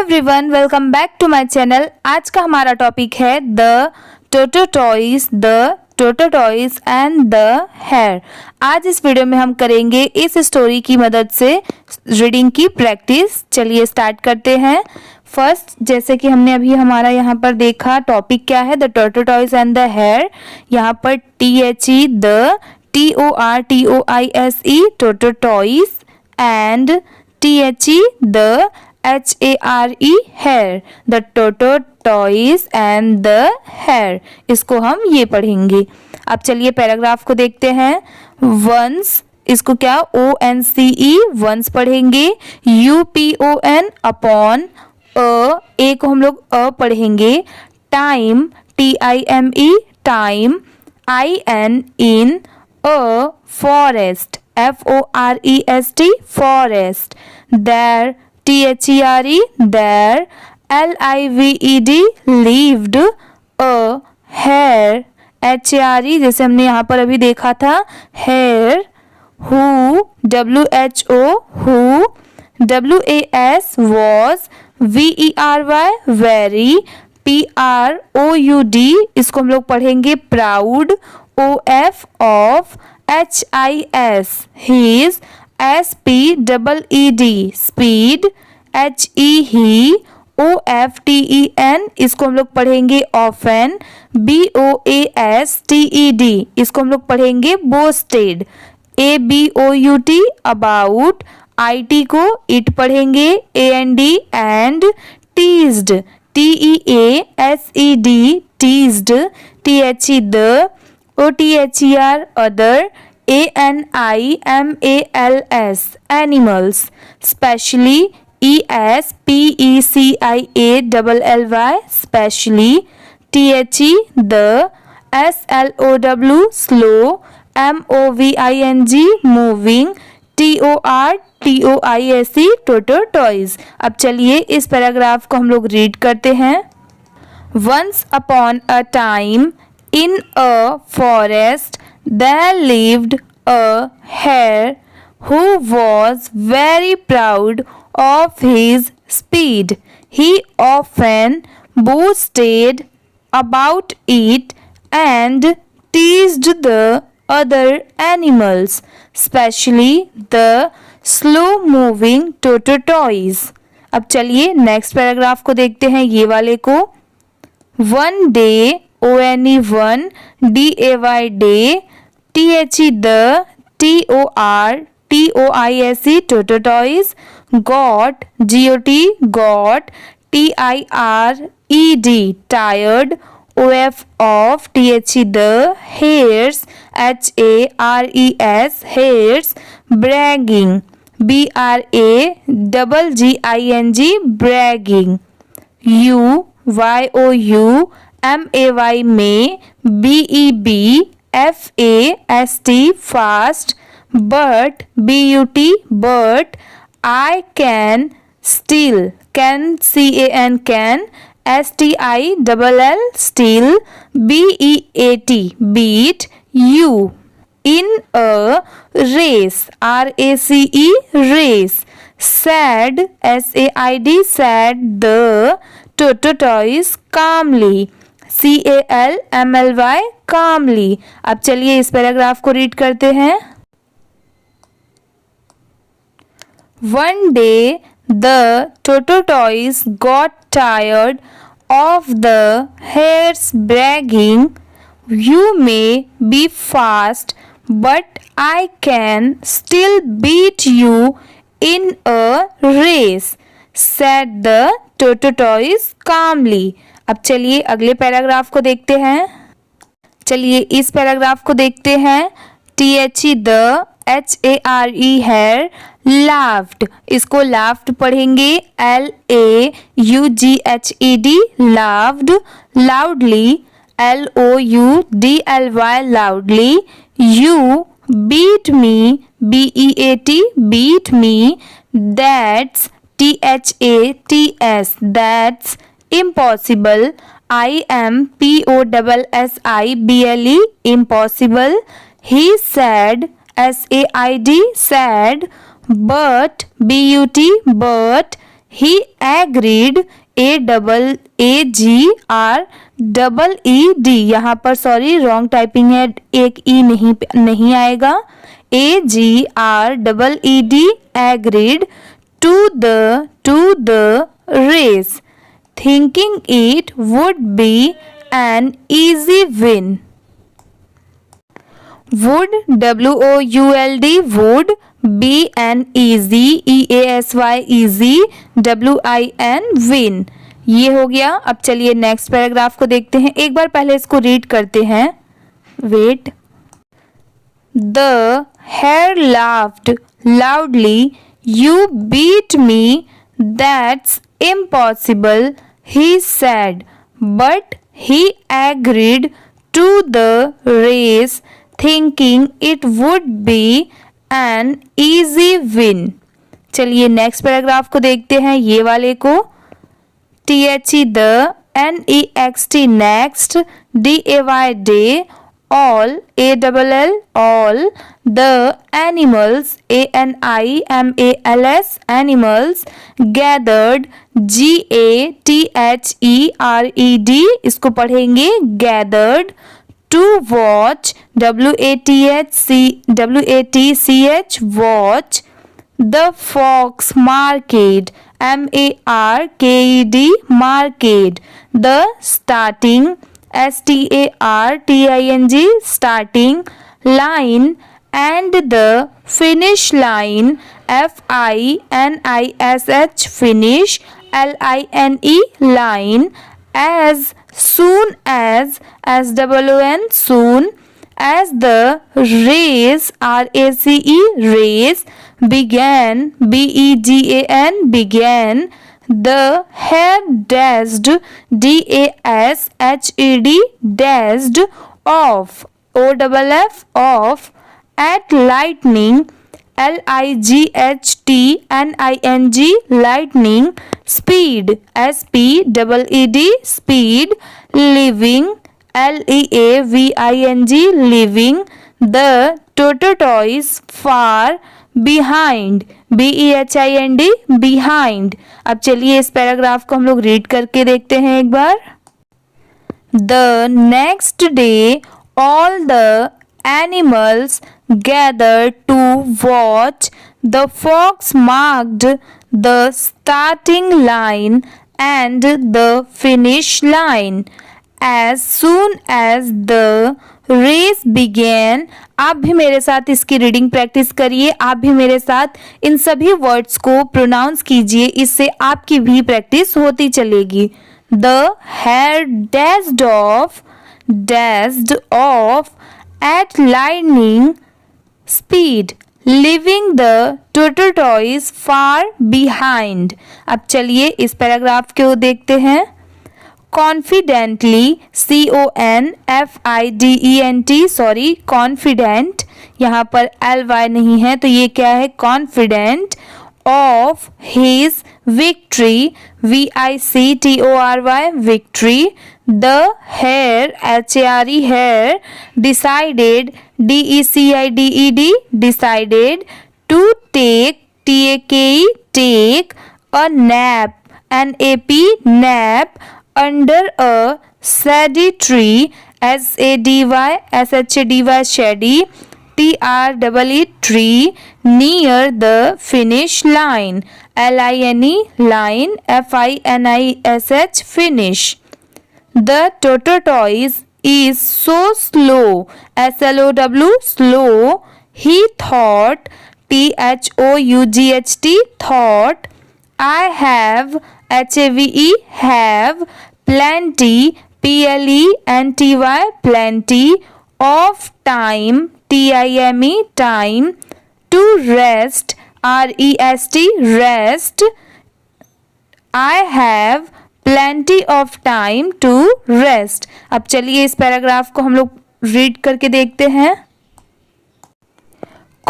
Everyone, welcome back to my channel. आज का हमारा टॉपिक है द टोटोटॉयज एंड द हेयर। आज इस वीडियो में हम करेंगे इस स्टोरी की मदद से रीडिंग की प्रैक्टिस। चलिए स्टार्ट करते हैं। फर्स्ट, जैसे कि हमने अभी हमारा यहाँ पर देखा, टॉपिक क्या है, द टोटोटॉयज एंड द हेयर। यहाँ पर THE the, TORTOISE tortoise and THE the HARE hair, the tortoise and the hare। इसको हम ये पढ़ेंगे। अब चलिए पैराग्राफ को देखते हैं। once, इसको क्या ONCE once पढ़ेंगे। UPON upon, a को हम लोग पढ़ेंगे। time TIME time, IN in, forest FOREST forest, there THERE there, LIVED lived, a hair HARE जैसे हमने यहाँ पर अभी देखा था hair, who WHO who, WAS was, VERY very, PROUD इसको हम लोग पढ़ेंगे proud, OF of, HIS his, SPEED speed, HE he, OFTEN इसको हम लोग पढ़ेंगे often, BOASTED इसको हम लोग पढ़ेंगे boasted, ABOUT about, IT को it पढ़ेंगे, AND and, teased TEASED teased, THE the, OTHER other, ANIMALS animals, specially ESPECIALLY specially, THE the, SLOW slow, MOVING moving, TORTOISE टोटोटॉयज। अब चलिए इस पैराग्राफ को हम लोग रीड करते हैं। Once upon a time in a forest there lived a hare who was very proud of his speed. He often boasted about it and teased the other animals, especially the slow-moving tortoise. अब चलिए next paragraph को देखते हैं, ये वाले को। One day, ONE one, DAY day, THE the, TORTOISE tortoise got, got, TIRED tired, OF of, THE the hares, HARES hares bragging, BRAGGING bragging, UYOU MAY may, BEB FAST fast, but but, I can still, can can, STILL still, BEAT beat, you in a race, RACE race, said SAID said the tortoise calmly, CALMLY calmly। अब चलिए इस paragraph को read करते हैं। One day the tortoise got tired of the hare's bragging, you may be fast but I can still beat you in a race, said the tortoise calmly। अब चलिए अगले paragraph को देखते हैं। चलिए इस पैराग्राफ को देखते हैं। THE the, HARE hair laughed, इसको laughed पढ़ेंगे, LAUGHED laughed, loudly, LOUDLY loudly, you beat me, BEAT beat me, that's THATS that's impossible, IMPOSSIBLE impossible, he said, SAID said, but but he agreed, AGREED, यहाँ पर sorry wrong typing है, एक ई नहीं आएगा, AGREED, agreed to the race, thinking it would be an easy win. Would, WOULD, would, be an easy, EASY, easy, WIN, win. ये हो गया. अब चलिए नेक्स्ट पैराग्राफ को देखते हैं. एक बार पहले इसको रीड करते हैं. Wait. The hare laughed loudly. You beat me. That's impossible, he said. But he agreed to the race, thinking it would be an easy win. चलिए नेक्स्ट पैराग्राफ को देखते हैं. ये वाले को. THE the, NEXT next, DAY day, all, ALL all, the animals, ANIMALS animals, gathered, GATHERED, इसको पढ़ेंगे gathered, to watch, WATCH watch, the fox market, MARKED market, the starting, STARTING starting line, and the finish line, FINISH finish, LINE line, as soon as, SOON soon, as the race, RACE race, began, BEGAN began, the hare dashed, DASHED dashed off, OFF off, at lightning, LIGHTNING lightning, speed, SPEED speed, leaving, LEAVING leaving, the tortoise far behind, BEHIND behind. अब चलिए इस paragraph को हम लोग read करके देखते हैं एक बार. The next day all the animals gathered to watch. The fox marked the starting line and the finish line. As soon as the race began. आप भी मेरे साथ इसकी रीडिंग प्रैक्टिस करिए. आप भी मेरे साथ इन सभी वर्ड्स को प्रोनाउंस कीजिए. इससे आपकी भी प्रैक्टिस होती चलेगी. The hare dashed off at lightning speed, leaving the tortoise far behind. अब चलिए इस पैराग्राफ को देखते हैं. Confidently, CONFIDENT, सॉरी confident, यहाँ पर LY नहीं है तो ये क्या है, confident of his victory, VICTORY victory, the hare, HARE hare, decided, DECIDED decided, to take, TAKE take, a nap, NAP nap, under a shady tree, SADY shady, TREE tree, near the finish line, LINE line, FINISH finish. The tortoise is so slow, SLOW slow, he thought, THOUGHT thought, I have, HAVE have, plenty, PLENTY plenty, of time, TIME time, to rest, REST rest, I have plenty of time to rest. अब चलिए इस paragraph को हम लोग read करके देखते हैं.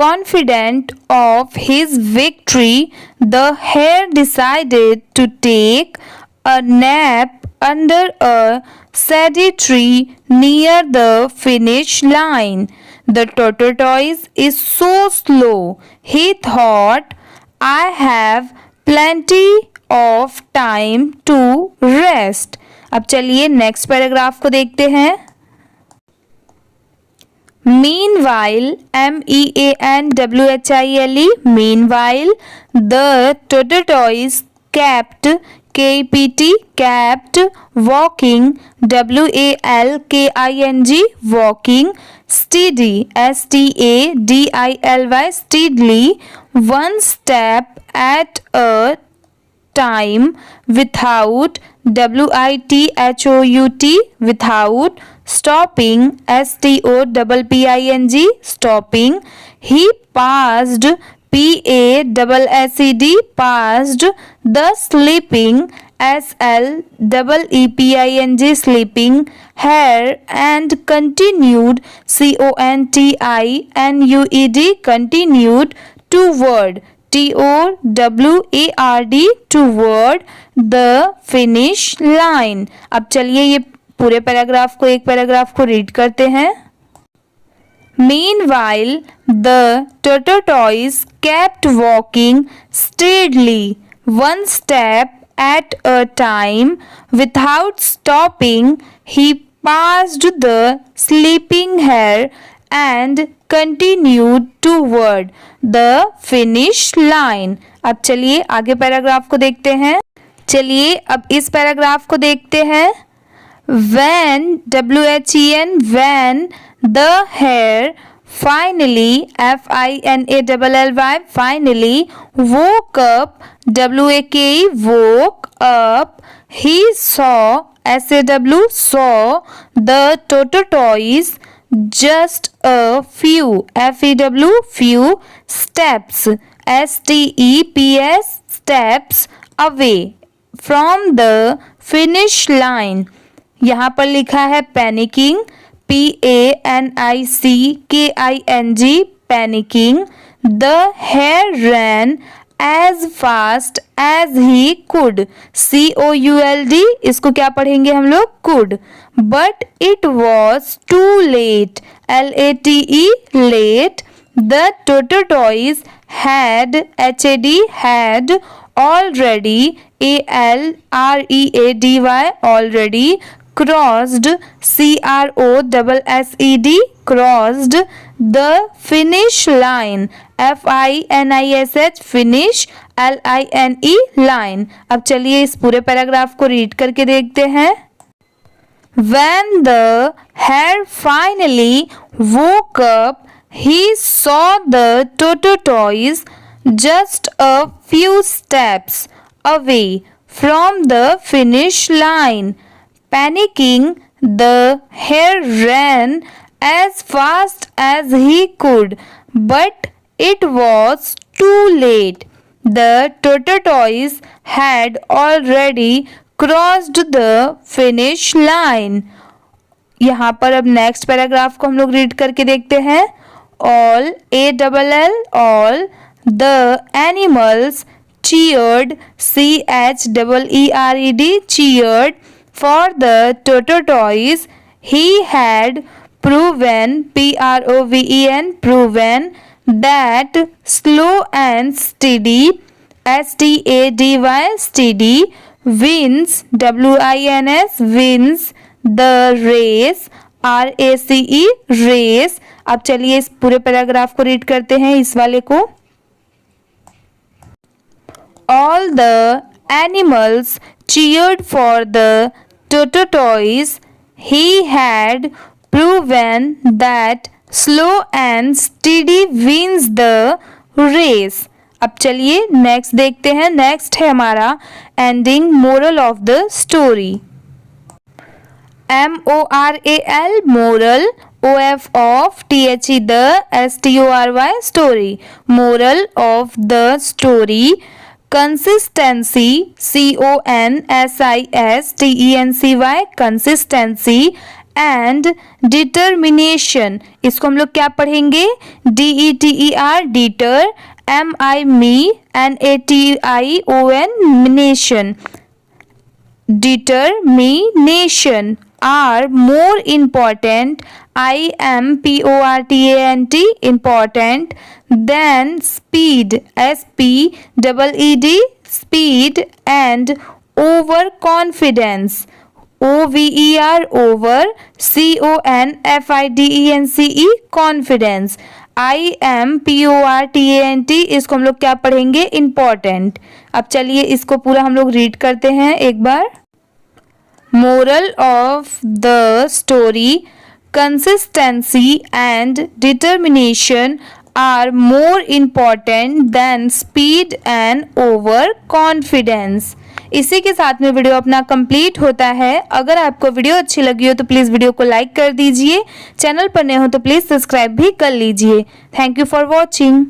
Confident of his victory, the hare decided to take a nap under a shady tree near the finish line. The tortoise is so slow, he thought, I have plenty of time to rest. अब चलिए next paragraph को देखते हैं. Meanwhile, meanwhile, meanwhile, the tortoise kept, kept walking, walking, walking, steady, stadily, steadily, one step at a time, without, without, without, stopping, stopping, stopping. He passed, passed the sleeping, sleeping, sleeping hare, and continued, continued, continued toward, toward, toward the finish line. अब चलिए ये पूरे paragraph को, एक paragraph को read करते हैं. Meanwhile, the tortoise kept walking steadily, one step at a time, without stopping. He passed the sleeping hare and continued toward the finish line. अब चलिए आगे पैराग्राफ को देखते हैं. चलिए अब इस पैराग्राफ को देखते हैं. When, when the hare finally, finally, finally woke up, woke up, he saw, saw the tortoise just a few, few steps, steps, steps away from the finish line. यहाँ पर लिखा है panicking, panicking, panicking. The hare ran as fast as he could, could. इसको क्या पढ़ेंगे हम लोग? could. But it was too late, late, late. The tortoise had, had already, already, already crossed, crossed, crossed the finish line, finish, line. अब चलिए इस पूरे paragraph को रीड करके देखते हैं. When the hare finally woke up, he saw the tortoise just a few steps away from the finish line. Panicking, the hare ran as fast as he could, but it was too late. The tortoise had already crossed the finish line. यहाँ पर अब next paragraph को हम लोग read करके देखते हैं. All, all the animals cheered, cheered, cheered for the tortoise. He had proven, proven that slow and steady, steady wins, wins the race, race. अब चलिए इस पूरे पैराग्राफ को रीड करते हैं, इस वाले को. All the animals cheered for the tortoise. He had proven that slow and steady wins the race. अब चलिए नेक्स्ट देखते हैं. नेक्स्ट है हमारा ending, moral of the story. MORAL, moral, OF of THE, the STORY, story. Moral of the story. Consistency, CONSISTENCY, consistency and determination. इसको हम लोग क्या पढ़ेंगे? DETER, deter, NATION, nation. Determination are more important, important, important than speed, SPEED, speed and over confidence. OVER over CONFIDENCE confidence. IMPORTANT इसको हम लोग क्या पढ़ेंगे? इम्पॉर्टेंट। अब चलिए इसको पूरा हम लोग रीड करते हैं एक बार। Moral of the story, consistency and determination are more important than speed and overconfidence. इसी के साथ में वीडियो अपना कंप्लीट होता है। अगर आपको वीडियो अच्छी लगी हो तो प्लीज़ वीडियो को लाइक कर दीजिए। चैनल पर नए हो तो प्लीज़ सब्सक्राइब भी कर लीजिए। Thank you for watching.